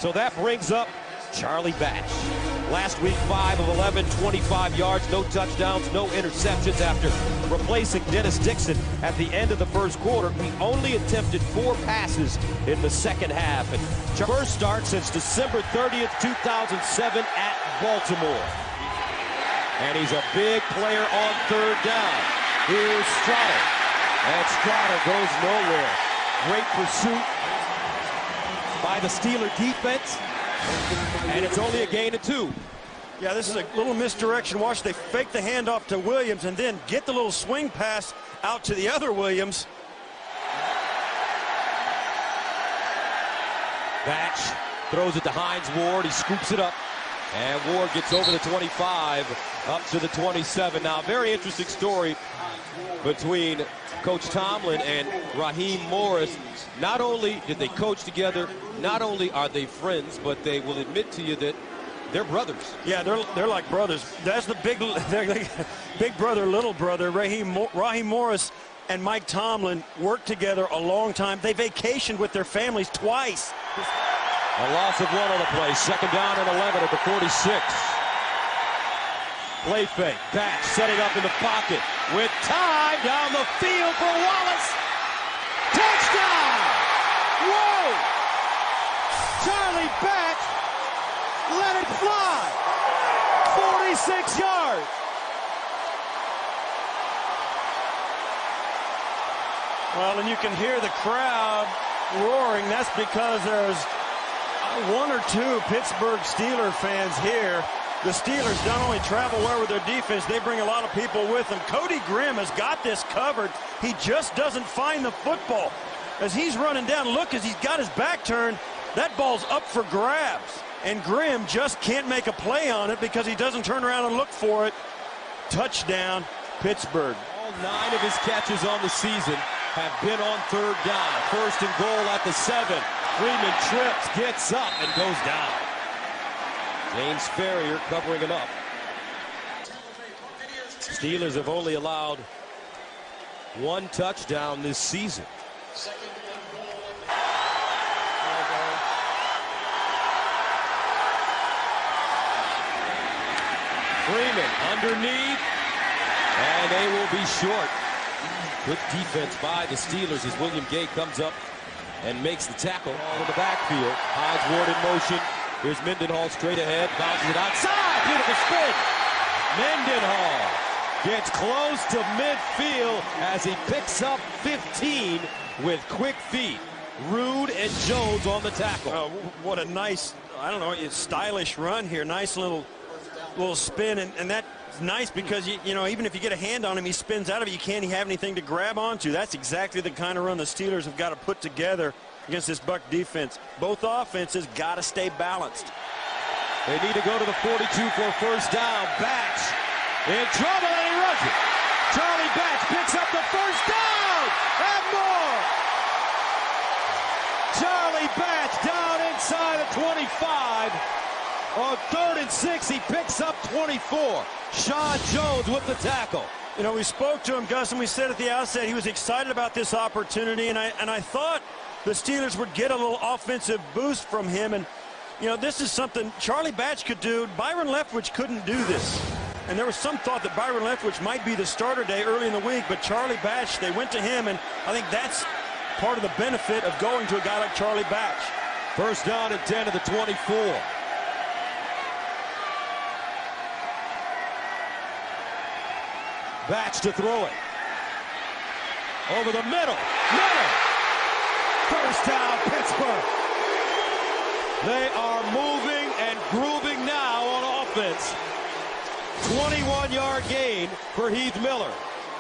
So that brings up Charlie Batch. Last week, 5 of 11, 25 yards, no touchdowns, no interceptions after replacing Dennis Dixon at the end of the first quarter. He only attempted 4 passes in the second half. And first start since December 30th, 2007 at Baltimore. And he's a big player on third down. Here's Strotter. And Strotter goes nowhere. Great pursuit by the Steeler defense. And it's only a gain of 2. Yeah, this is a little misdirection. Watch, they fake the handoff to Williams and then get the little swing pass out to the other Williams. Batch throws it to Hines Ward. He scoops it up. And Ward gets over the 25, up to the 27. Now, a very interesting story between Coach Tomlin and Raheem Morris. Not only did they coach together, not only are they friends, but they will admit to you that they're brothers. Yeah, they're like brothers. That's the big brother, little brother. Raheem Morris and Mike Tomlin worked together a long time. They vacationed with their families twice. A loss of 1 on the play. Second down and 11 at the 46. Play fake. Batch setting up in the pocket with time down the field for Wallace. Touchdown! Whoa! Charlie Batch let it fly. 46 yards. Well, and you can hear the crowd roaring. That's because there's 1 or 2 Pittsburgh Steeler fans here. The Steelers not only travel well with their defense, they bring a lot of people with them. Cody Grimm has got this covered. He just doesn't find the football. As he's running down, look, as he's got his back turned, that ball's up for grabs. And Grimm just can't make a play on it because he doesn't turn around and look for it. Touchdown, Pittsburgh. All 9 of his catches on the season have been on third down. First and goal at the 7. Freeman trips, gets up, and goes down. James Ferrier covering him up. Steelers have only allowed 1 touchdown this season. Freeman underneath, and they will be short. Good defense by the Steelers as William Gay comes up and makes the tackle in the backfield. Hines Ward in motion. Here's Mendenhall straight ahead, bounces it outside. Beautiful spin. Mendenhall gets close to midfield as he picks up 15 with quick feet. Rude and Jones on the tackle. Oh, what a nice, I don't know, stylish run here. Nice little spin, and that's nice because you know, even if you get a hand on him, he spins out of it. You can't have anything to grab onto. That's exactly the kind of run the Steelers have got to put together against this Buck defense. Both offenses got to stay balanced. They need to go to the 42 for a first down. Batch in trouble, and he runs it. Charlie Batch picks up the first down and more. Charlie Batch down inside the 25. On 3rd and 6, he picks up 24. Sean Jones with the tackle. You know, we spoke to him, Gus, and we said at the outset he was excited about this opportunity, and I thought the Steelers would get a little offensive boost from him. And, you know, this is something Charlie Batch could do. Byron Leftwich couldn't do this. And there was some thought that Byron Leftwich might be the starter day early in the week, but Charlie Batch, they went to him, and I think that's part of the benefit of going to a guy like Charlie Batch. First down and 10 to the 24. Batch to throw it. Over the middle. First down, Pittsburgh. They are moving and grooving now on offense. 21-yard gain for Heath Miller.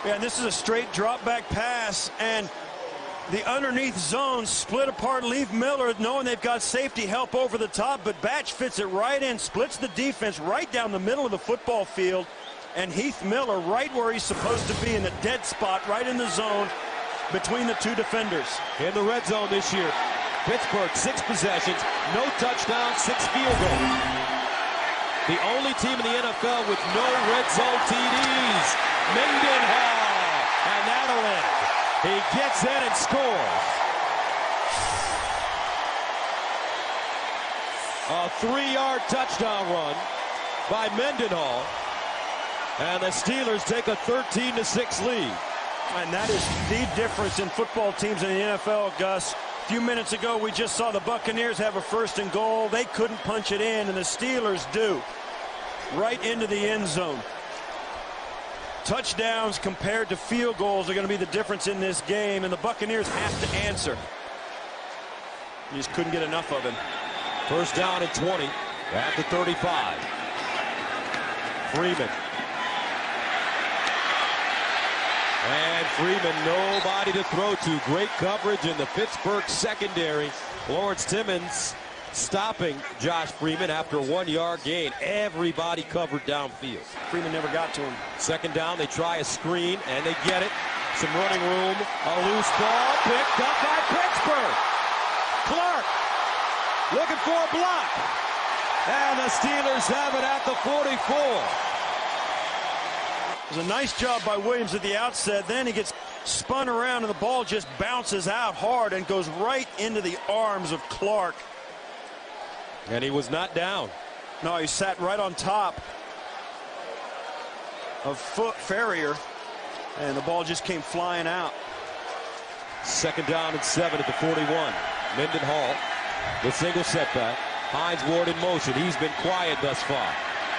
Yeah, this is a straight drop back pass, and the underneath zone split apart, leave Miller knowing they've got safety help over the top, but Batch fits it right in, splits the defense right down the middle of the football field, and Heath Miller right where he's supposed to be in the dead spot, right in the zone between the 2 defenders. In the red zone this year, Pittsburgh 6 possessions, no touchdowns, 6 field goals. The only team in the NFL with no red zone TDs. Mendenhall, and that'll end. He gets in and scores. A 3-yard touchdown run by Mendenhall. And the Steelers take a 13-6 lead. And that is the difference in football teams in the NFL, Gus. A few minutes ago, we just saw the Buccaneers have a 1st and goal. They couldn't punch it in, and the Steelers do. Right into the end zone. Touchdowns compared to field goals are going to be the difference in this game, and the Buccaneers have to answer. You just couldn't get enough of him. 1st down and 20 at the 35. Freeman. And Freeman, nobody to throw to. Great coverage in the Pittsburgh secondary. Lawrence Timmons stopping Josh Freeman after a 1-yard gain. Everybody covered downfield. Freeman never got to him. 2nd down, they try a screen, and they get it. Some running room. A loose ball picked up by Pittsburgh. Clark looking for a block. And the Steelers have it at the 44. It was a nice job by Williams at the outset. Then he gets spun around and the ball just bounces out hard and goes right into the arms of Clark. And he was not down. No, he sat right on top of Ferrier, and the ball just came flying out. 2nd down and 7 at the 41. Mendenhall, the single setback. Hines Ward in motion. He's been quiet thus far.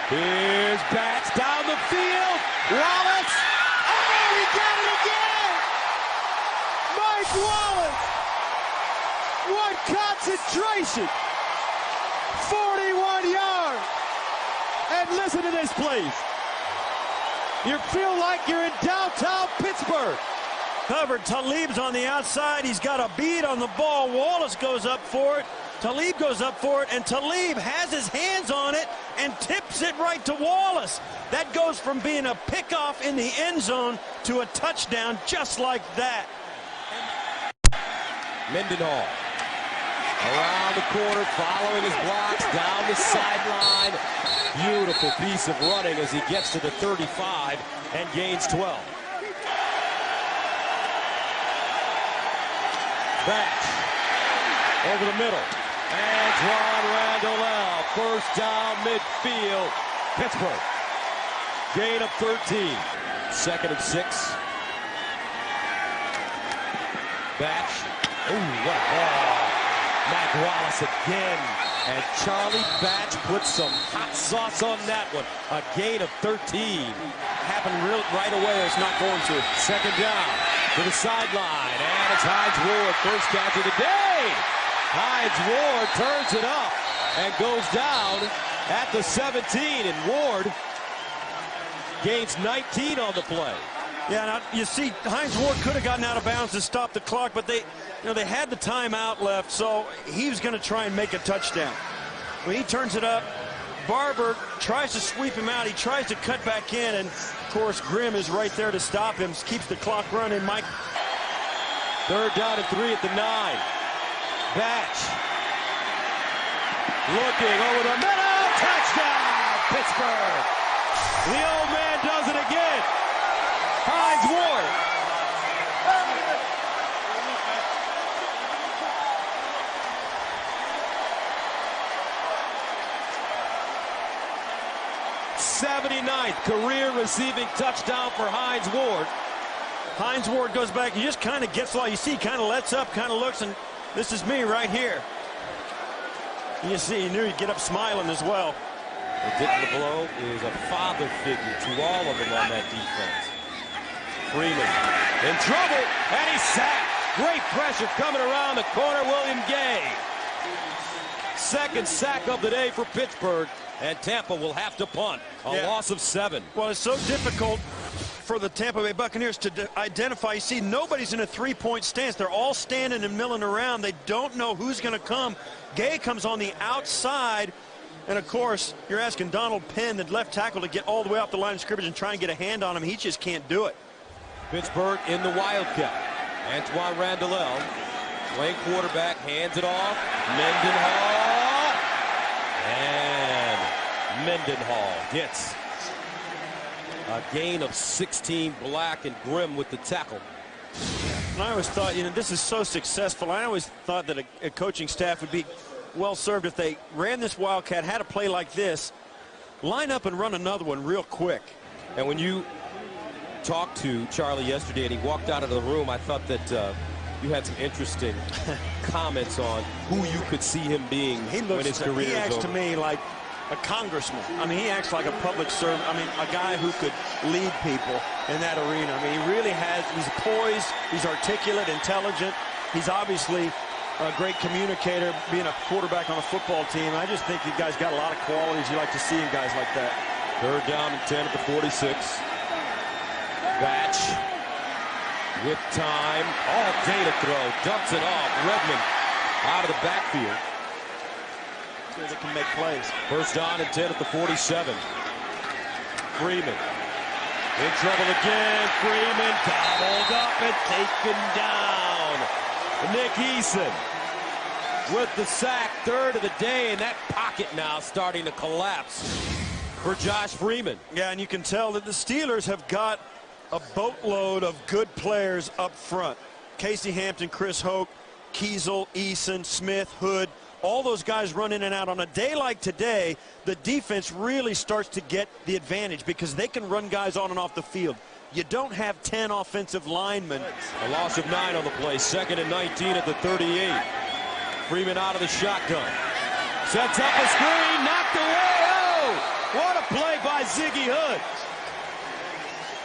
Here's Bats down the field. Wallace. Oh, he got it again. Mike Wallace. What concentration. 41 yards. And listen to this, please. You feel like you're in downtown Pittsburgh. Covered. Talib's on the outside. He's got a bead on the ball. Wallace goes up for it. Talib goes up for it, and Talib has his hands on it and tips it right to Wallace. That goes from being a pickoff in the end zone to a touchdown just like that. Mendenhall around the corner, following his blocks, down the sideline. Beautiful piece of running as he gets to the 35 and gains 12. Batch over the middle. Antoine Randall, 1st down midfield. Pittsburgh. Gain of 13. 2nd and 6. Batch. Ooh, what a ball. Mac Wallace again. And Charlie Batch puts some hot sauce on that one. A gain of 13. Happened right away. It's not going to. 2nd down to the sideline. And it's Hines Ward, 1st catch of the day. Hines Ward turns it up and goes down at the 17. And Ward gains 19 on the play. Yeah, now you see, Hines Ward could have gotten out of bounds to stop the clock, but they had the timeout left, so he was going to try and make a touchdown. When he turns it up, Barber tries to sweep him out. He tries to cut back in, and of course Grimm is right there to stop him. Keeps the clock running. Mike. 3rd down and 3 at the 9. Batch looking over the middle. Touchdown, Pittsburgh. The old man does it again. Hines Ward. '79th career receiving touchdown for Hines Ward. Hines Ward goes back. He just kind of gets lost. You see, he kind of lets up, kind of looks, and this is me right here. You see, he knew he'd get up smiling as well. Getting the blow is a father figure to all of them on that defense. Freeman in trouble, and he's sacked. Great pressure coming around the corner. William Gay. 2nd sack of the day for Pittsburgh, and Tampa will have to punt. A loss of 7. Well, it's so difficult for the Tampa Bay Buccaneers to identify. You see, nobody's in a 3-point stance. They're all standing and milling around. They don't know who's going to come. Gay comes on the outside. And, of course, you're asking Donald Penn, the left tackle, to get all the way off the line of scrimmage and try and get a hand on him. He just can't do it. Pittsburgh in the Wildcat. Antoine Randall, playing quarterback, hands it off. Mendenhall. And Mendenhall gets a gain of 16. Black and Grimm with the tackle. And I always thought, this is so successful. I always thought that a coaching staff would be well served if they ran this Wildcat, had a play like this, line up and run another one real quick. And when you talked to Charlie yesterday and he walked out of the room, I thought that you had some interesting comments on who you could see him being when his career is over. He acts to me like a congressman. I mean, he acts like a public servant. I mean, a guy who could lead people in that arena. I mean, he really has. He's poised. He's articulate, intelligent. He's obviously a great communicator, being a quarterback on a football team. I just think the guy's got a lot of qualities you like to see in guys like that. 3rd down and 10 at the 46. Batch with time, all day to throw, dumps it off. Redmond out of the backfield. So they can make plays. 1st down and 10 at the 47. Freeman in trouble again. Freeman gobbled up and taken down. Nick Eason with the sack, 3rd of the day, and that pocket now starting to collapse for Josh Freeman. Yeah, and you can tell that the Steelers have got a boatload of good players up front. Casey Hampton, Chris Hoke, Kiesel, Eason, Smith, Hood, all those guys run in and out. On a day like today, the defense really starts to get the advantage because they can run guys on and off the field. You don't have 10 offensive linemen. A loss of 9 on the play. 2nd and 19 at the 38. Freeman out of the shotgun. Sets up a screen, knocked away. Oh, what a play by Ziggy Hood.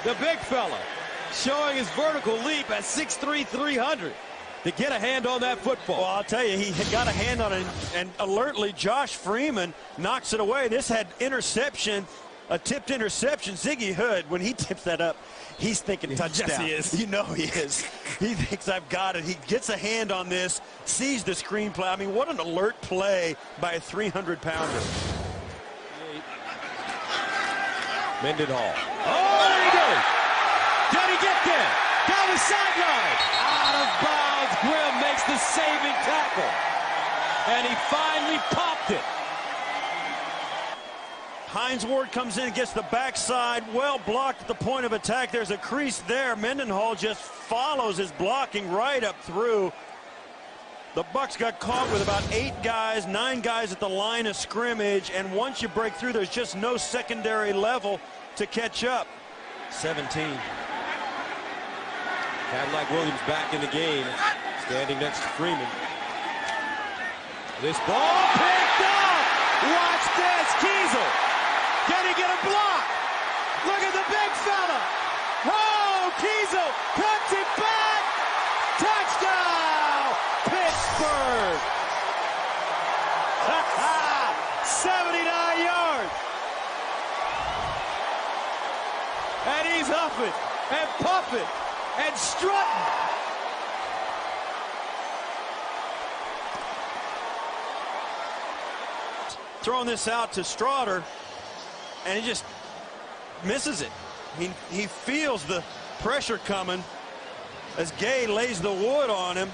The big fella showing his vertical leap at 6'3", 300 to get a hand on that football. Well, I'll tell you, he got a hand on it, and alertly Josh Freeman knocks it away. This had interception, a tipped interception. Ziggy Hood, when he tips that up, he's thinking touchdown. Yes, he is. You know he is. He thinks, I've got it. He gets a hand on this, sees the screenplay. I mean, what an alert play by a 300-pounder. Mendenhall. Oh, there he goes. Did he get there? Down the sideline. Out of bounds. Grimm makes the saving tackle. And he finally popped it. Hines Ward comes in and gets the backside. Well blocked at the point of attack. There's a crease there. Mendenhall just follows his blocking right up through. The Bucs got caught with about 8 guys, 9 guys at the line of scrimmage, and once you break through, there's just no secondary level to catch up. 17. Cadillac Williams back in the game, standing next to Freeman. This ball picked up. Watch this, Kiesel. Can he get a block? Look at the big fella. Oh, Kiesel cuts it back. Touchdown, Pittsburgh. 79 yards. And he's huffing and puffing and strutting. Throwing this out to Straughter, and he just misses it. He feels the pressure coming as Gay lays the wood on him.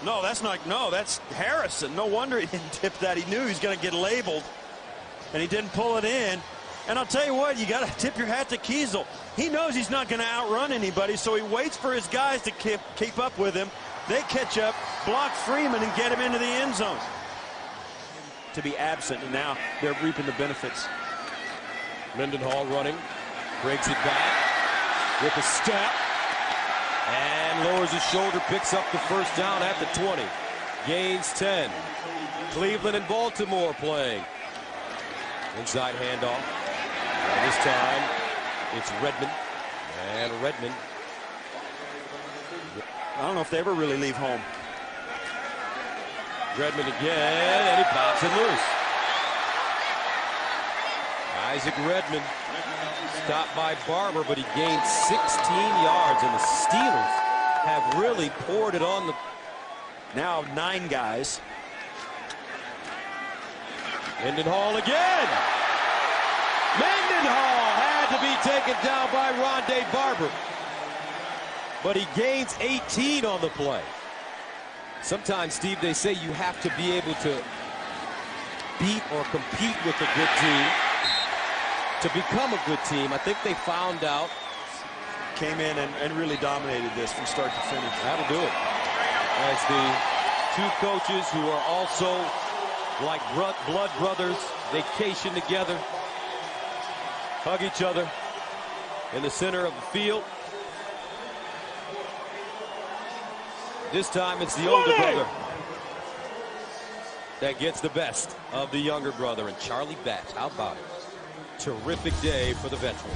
No, that's Harrison. No wonder he didn't tip that. He knew he was going to get labeled, and he didn't pull it in. And I'll tell you what, you got to tip your hat to Kiesel. He knows he's not going to outrun anybody, so he waits for his guys to keep up with him. They catch up, block Freeman, and get him into the end zone. To be absent, and now they're reaping the benefits. Mendenhall running, breaks it back with a step, and lowers his shoulder, picks up the 1st down at the 20. Gains 10. Cleveland and Baltimore playing. Inside handoff. And this time, it's Redmond. And Redmond. I don't know if they ever really leave home. Redmond again, and he pops it loose. Isaac Redmond stopped by Barber, but he gained 16 yards, and the Steelers have really poured it on the... Now 9 guys. Mendenhall again. Mendenhall had to be taken down by Rondé Barber, but he gains 18 on the play. Sometimes, Steve, they say you have to be able to beat or compete with a good team to become a good team. I think they found out. Came in and really dominated this from start to finish. That'll do it. As the 2 coaches who are also like blood brothers, vacation together, hug each other in the center of the field. This time it's the older brother that gets the best of the younger brother. And Charlie Batch, how about it? Terrific day for the veteran.